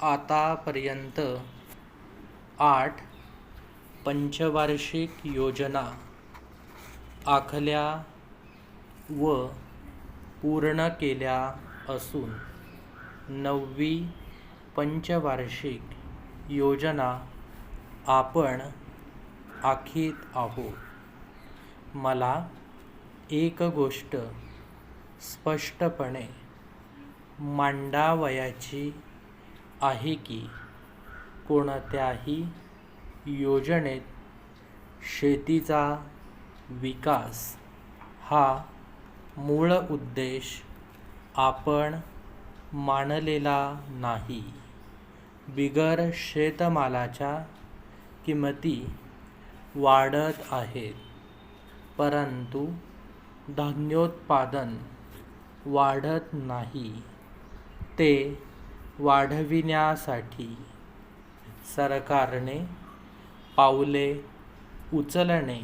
आतापर्यंत 8 पंचवार्षिक योजना आखल्या व पूर्ण केल्या असून 9वी पंचवार्षिक योजना आपण आखीत आहोत. मला एक गोष्ट स्पष्टपणे मांडावयाची आहे की कोणत्याही योजनेत शेतीचा विकास हा मूळ उद्देश आपण मानलेला नाही. बिगर शेतमालाच्या किमती वाढत आहेत, परंतु धान्योत्पादन वाढत नाही. ते वाढविण्यासाठी सरकारने पावले उचलणे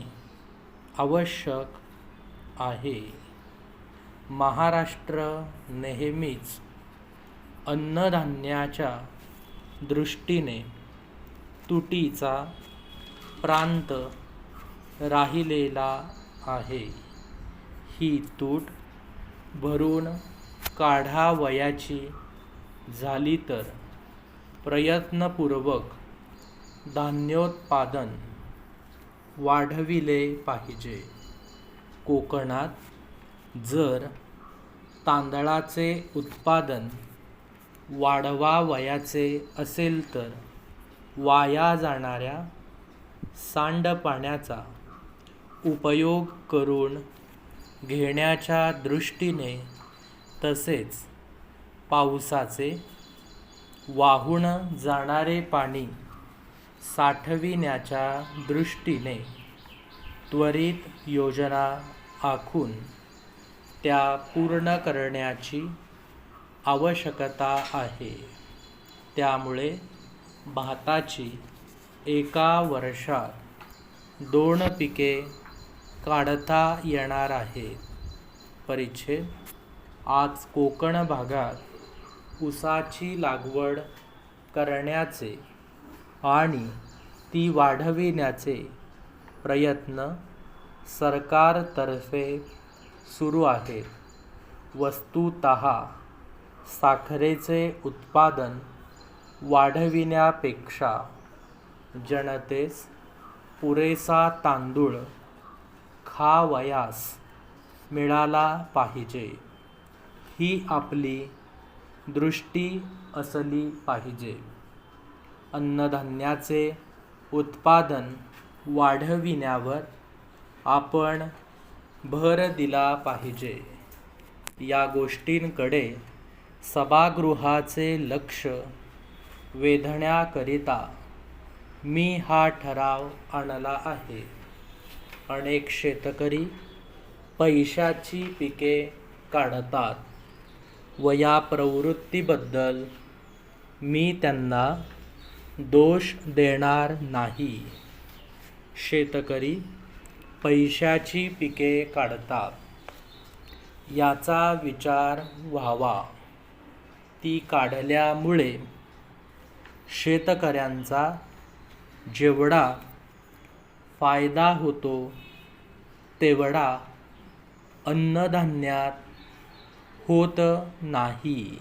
आवश्यक आहे. महाराष्ट्र नेहमीच अन्नधान्याच्या दृष्टीने तुटीचा प्रांत राहिलेला आहे. ही तूट भरून काढावयाची झाली तर प्रयत्नपूर्वक धान्योत्पादन वाढविले पाहिजे. कोकणात जर तांदळाचे उत्पादन वाढवावयाचे असेल तर वाया जाणाऱ्या सांडपाण्याचा उपयोग करून घेण्याच्या दृष्टीने तसेच पावसाचे वाहून जाणारे पाणी साठविण्याच्या दृष्टीने त्वरित योजना आखून त्या पूर्ण करण्याची आवश्यकता आहे. त्यामुळे भाताची एका वर्षात 2 पिके काढता येणार आहेत. परिच्छेद. आज कोकण भागात ऊसाची लागवड करण्याचे आणि ती वाढविण्याचे प्रयत्न सरकारतर्फे सुरू आहेत. वस्तुतः साखरेचे उत्पादन वाढविण्यापेक्षा जनतेस पुरेसा तांदूळ खावयास मिळाला पाहिजे, ही आपली दृष्टी असली पाहिजे. अन्नधान्याचे उत्पादन वाढविण्यावर आपण भर दिला पाहिजे. या गोष्टींकडे सभागृहाचे लक्ष वेधण्याकरिता मी हा ठराव आणला आहे. अनेक शेतकरी पैशाची पिके काढतात व या प्रवृत्तीबद्दल मी त्यांना दोष देणार नाही. शेतकरी पैशाची पिके काढतात याचा विचार व्हावा. ती काढल्यामुळे शेतकऱ्यांचा जेवढा फायदा होतो तेवढा अन्नधान्यात होत नाही.